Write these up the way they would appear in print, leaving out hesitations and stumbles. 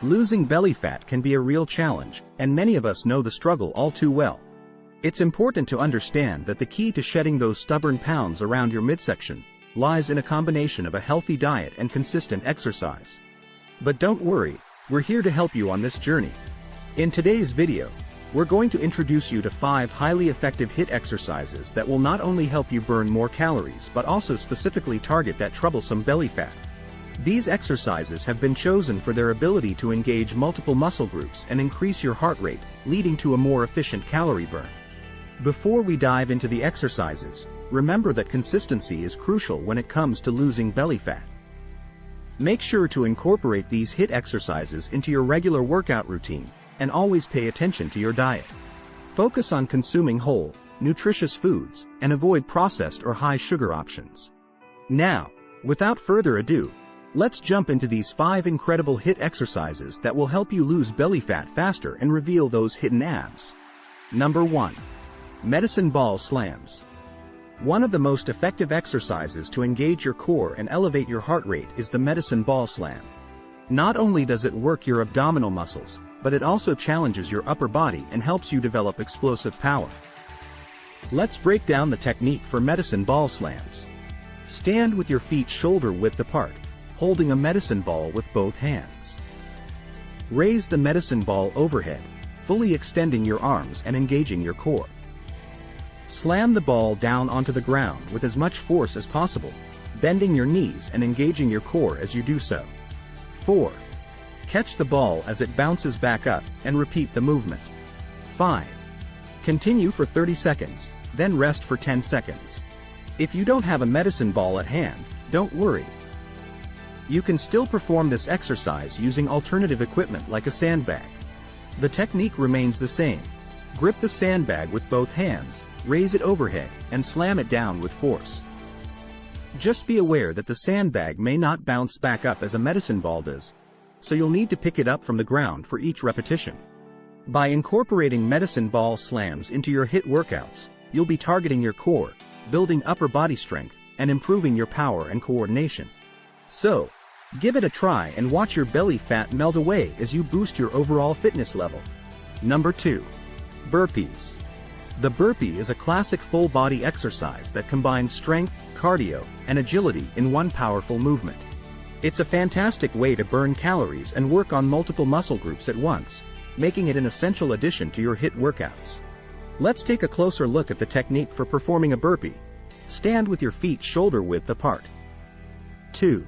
Losing belly fat can be a real challenge, and many of us know the struggle all too well. It's important to understand that the key to shedding those stubborn pounds around your midsection lies in a combination of a healthy diet and consistent exercise. But don't worry, we're here to help you on this journey. In today's video, we're going to introduce you to 5 highly effective HIIT exercises that will not only help you burn more calories but also specifically target that troublesome belly fat. These exercises have been chosen for their ability to engage multiple muscle groups and increase your heart rate, leading to a more efficient calorie burn. Before we dive into the exercises, remember that consistency is crucial when it comes to losing belly fat. Make sure to incorporate these HIIT exercises into your regular workout routine, and always pay attention to your diet. Focus on consuming whole, nutritious foods, and avoid processed or high-sugar options. Now, without further ado, let's jump into these 5 incredible HIIT exercises that will help you lose belly fat faster and reveal those hidden abs. Number 1. Medicine Ball Slams. One of the most effective exercises to engage your core and elevate your heart rate is the Medicine Ball Slam. Not only does it work your abdominal muscles, but it also challenges your upper body and helps you develop explosive power. Let's break down the technique for Medicine Ball Slams. Stand with your feet shoulder-width apart, holding a medicine ball with both hands. Raise the medicine ball overhead, fully extending your arms and engaging your core. Slam the ball down onto the ground with as much force as possible, bending your knees and engaging your core as you do so. 4. Catch the ball as it bounces back up and repeat the movement. 5. Continue for 30 seconds, then rest for 10 seconds. If you don't have a medicine ball at hand, don't worry. You can still perform this exercise using alternative equipment like a sandbag. The technique remains the same. Grip the sandbag with both hands, raise it overhead, and slam it down with force. Just be aware that the sandbag may not bounce back up as a medicine ball does, so you'll need to pick it up from the ground for each repetition. By incorporating medicine ball slams into your HIIT workouts, you'll be targeting your core, building upper body strength, and improving your power and coordination. So, give it a try and watch your belly fat melt away as you boost your overall fitness level. Number 2. Burpees. The burpee is a classic full-body exercise that combines strength, cardio, and agility in one powerful movement. It's a fantastic way to burn calories and work on multiple muscle groups at once, making it an essential addition to your HIIT workouts. Let's take a closer look at the technique for performing a burpee. Stand with your feet shoulder-width apart. 2.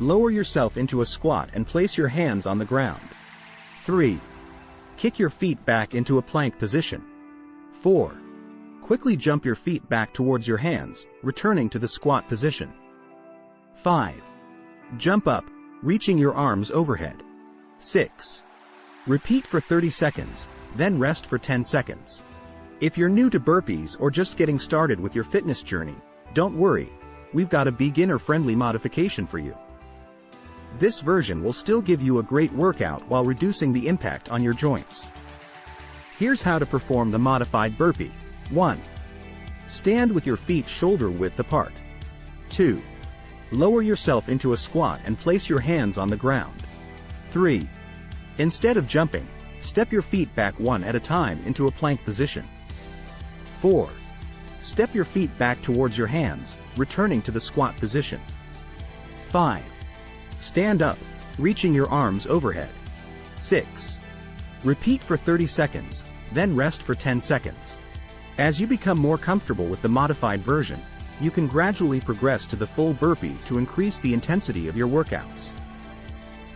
Lower yourself into a squat and place your hands on the ground. 3. Kick your feet back into a plank position. 4. Quickly jump your feet back towards your hands, returning to the squat position. 5. Jump up, reaching your arms overhead. 6. Repeat for 30 seconds, then rest for 10 seconds. If you're new to burpees or just getting started with your fitness journey, don't worry, we've got a beginner-friendly modification for you. This version will still give you a great workout while reducing the impact on your joints. Here's how to perform the modified burpee. 1. Stand with your feet shoulder-width apart. 2. Lower yourself into a squat and place your hands on the ground. 3. Instead of jumping, step your feet back one at a time into a plank position. 4. Step your feet back towards your hands, returning to the squat position. 5. Stand up, reaching your arms overhead. 6. Repeat for 30 seconds, then rest for 10 seconds. As you become more comfortable with the modified version, you can gradually progress to the full burpee to increase the intensity of your workouts.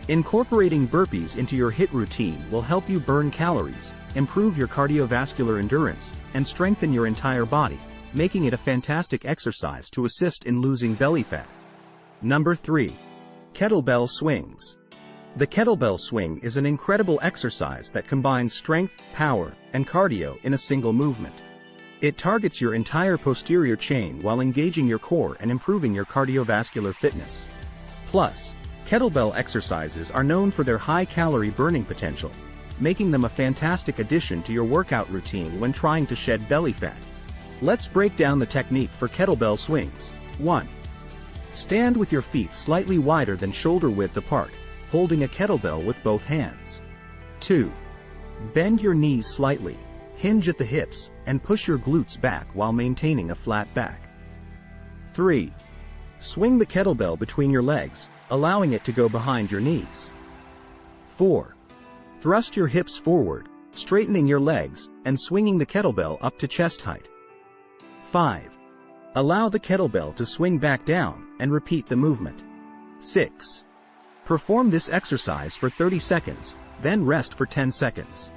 Incorporating burpees into your HIIT routine will help you burn calories, improve your cardiovascular endurance, and strengthen your entire body, making it a fantastic exercise to assist in losing belly fat. Number 3. Kettlebell Swings. The kettlebell swing is an incredible exercise that combines strength, power, and cardio in a single movement. It targets your entire posterior chain while engaging your core and improving your cardiovascular fitness. Plus, kettlebell exercises are known for their high calorie burning potential, making them a fantastic addition to your workout routine when trying to shed belly fat. Let's break down the technique for kettlebell swings. 1. Stand with your feet slightly wider than shoulder width apart, holding a kettlebell with both hands. 2. Bend your knees slightly, hinge at the hips, and push your glutes back while maintaining a flat back. 3. Swing the kettlebell between your legs, allowing it to go behind your knees. 4. Thrust your hips forward, straightening your legs, and swinging the kettlebell up to chest height. 5. Allow the kettlebell to swing back down, and repeat the movement. 6. Perform this exercise for 30 seconds, then rest for 10 seconds.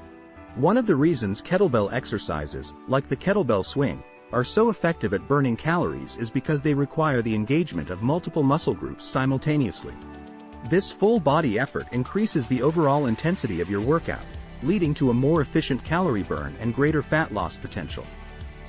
One of the reasons kettlebell exercises, like the kettlebell swing, are so effective at burning calories is because they require the engagement of multiple muscle groups simultaneously. This full body effort increases the overall intensity of your workout, leading to a more efficient calorie burn and greater fat loss potential.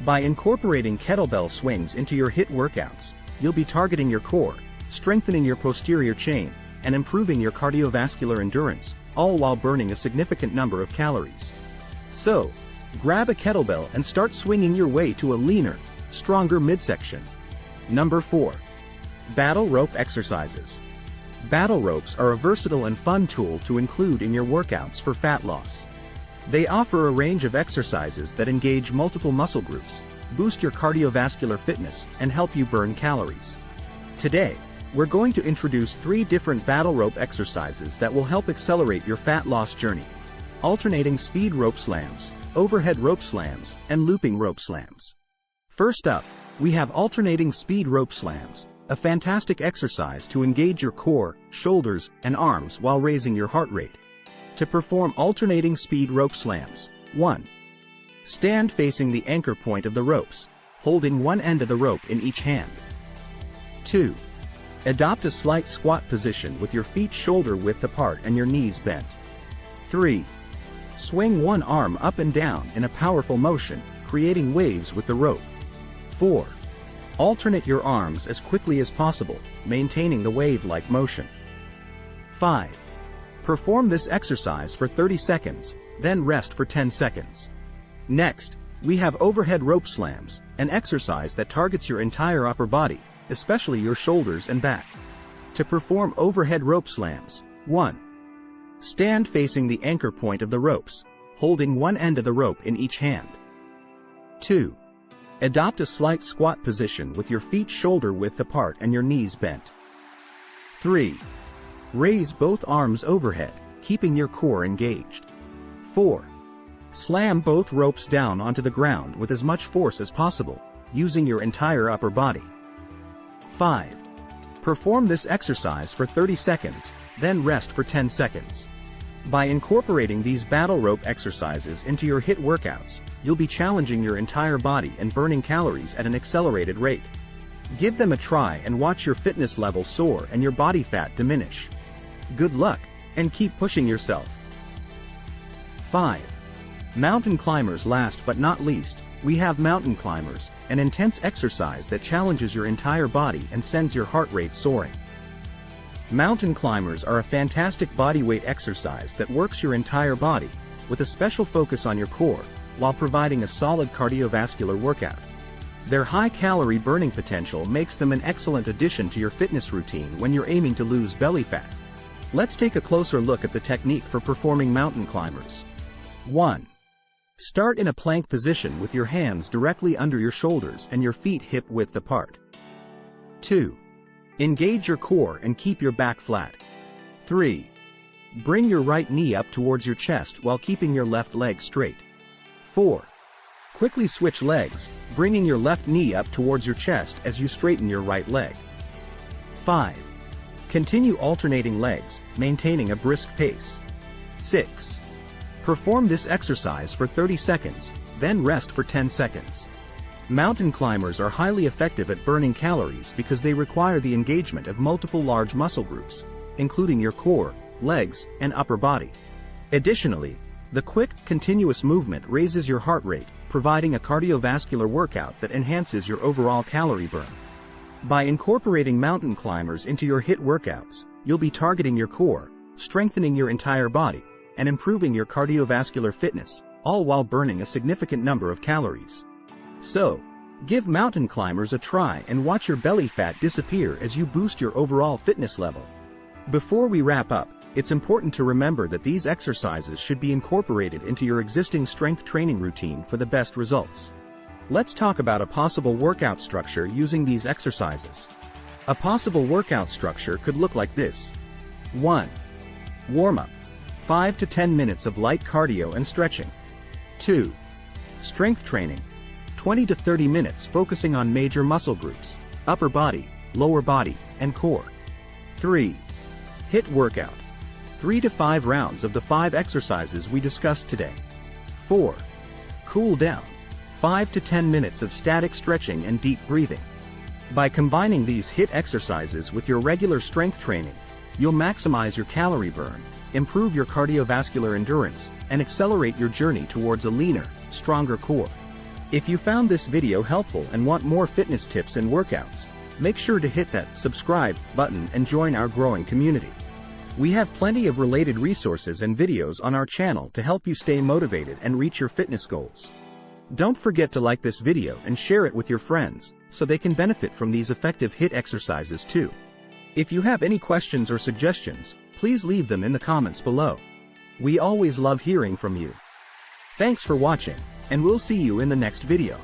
By incorporating kettlebell swings into your HIIT workouts, you'll be targeting your core, strengthening your posterior chain, and improving your cardiovascular endurance, all while burning a significant number of calories. So, grab a kettlebell and start swinging your way to a leaner, stronger midsection. Number 4. Battle rope exercises. Battle ropes are a versatile and fun tool to include in your workouts for fat loss. They offer a range of exercises that engage multiple muscle groups, boost your cardiovascular fitness, and help you burn calories. Today, we're going to introduce 3 different battle rope exercises that will help accelerate your fat loss journey: alternating speed rope slams, overhead rope slams, and looping rope slams. First up, we have alternating speed rope slams, a fantastic exercise to engage your core, shoulders, and arms while raising your heart rate. To perform alternating speed rope slams, 1. Stand facing the anchor point of the ropes, holding one end of the rope in each hand. 2. Adopt a slight squat position with your feet shoulder width apart and your knees bent. 3. Swing one arm up and down in a powerful motion, creating waves with the rope. 4. Alternate your arms as quickly as possible, maintaining the wave-like motion. 5. Perform this exercise for 30 seconds, then rest for 10 seconds. Next, we have overhead rope slams, an exercise that targets your entire upper body, especially your shoulders and back. To perform overhead rope slams, 1. Stand facing the anchor point of the ropes, holding one end of the rope in each hand. 2. Adopt a slight squat position with your feet shoulder width apart and your knees bent. 3. Raise both arms overhead, keeping your core engaged. 4. Slam both ropes down onto the ground with as much force as possible, using your entire upper body. 5. Perform this exercise for 30 seconds, then rest for 10 seconds. By incorporating these battle rope exercises into your HIIT workouts, you'll be challenging your entire body and burning calories at an accelerated rate. Give them a try and watch your fitness level soar and your body fat diminish. Good luck, and keep pushing yourself. 5. Mountain climbers. Last but not least, we have mountain climbers, an intense exercise that challenges your entire body and sends your heart rate soaring. Mountain climbers are a fantastic bodyweight exercise that works your entire body, with a special focus on your core, while providing a solid cardiovascular workout. Their high calorie burning potential makes them an excellent addition to your fitness routine when you're aiming to lose belly fat. Let's take a closer look at the technique for performing mountain climbers. 1. Start in a plank position with your hands directly under your shoulders and your feet hip width apart. 2. Engage your core and keep your back flat. 3. Bring your right knee up towards your chest while keeping your left leg straight. 4. Quickly switch legs, bringing your left knee up towards your chest as you straighten your right leg. 5. Continue alternating legs, maintaining a brisk pace. 6. Perform this exercise for 30 seconds, then rest for 10 seconds. Mountain climbers are highly effective at burning calories because they require the engagement of multiple large muscle groups, including your core, legs, and upper body. Additionally, the quick, continuous movement raises your heart rate, providing a cardiovascular workout that enhances your overall calorie burn. By incorporating mountain climbers into your HIIT workouts, you'll be targeting your core, strengthening your entire body, and improving your cardiovascular fitness, all while burning a significant number of calories. So, give mountain climbers a try and watch your belly fat disappear as you boost your overall fitness level. Before we wrap up, it's important to remember that these exercises should be incorporated into your existing strength training routine for the best results. Let's talk about a possible workout structure using these exercises. A possible workout structure could look like this. 1. Warm-up. 5 to 10 minutes of light cardio and stretching. 2. Strength training. 20 to 30 minutes focusing on major muscle groups, upper body, lower body, and core. 3. HIIT workout. 3 to 5 rounds of the 5 exercises we discussed today. 4. Cool down. 5 to 10 minutes of static stretching and deep breathing. By combining these HIIT exercises with your regular strength training, you'll maximize your calorie burn, improve your cardiovascular endurance, and accelerate your journey towards a leaner, stronger core. If you found this video helpful and want more fitness tips and workouts, make sure to hit that subscribe button and join our growing community. We have plenty of related resources and videos on our channel to help you stay motivated and reach your fitness goals. Don't forget to like this video and share it with your friends, so they can benefit from these effective HIIT exercises too. If you have any questions or suggestions, please leave them in the comments below. We always love hearing from you. Thanks for watching, and we'll see you in the next video.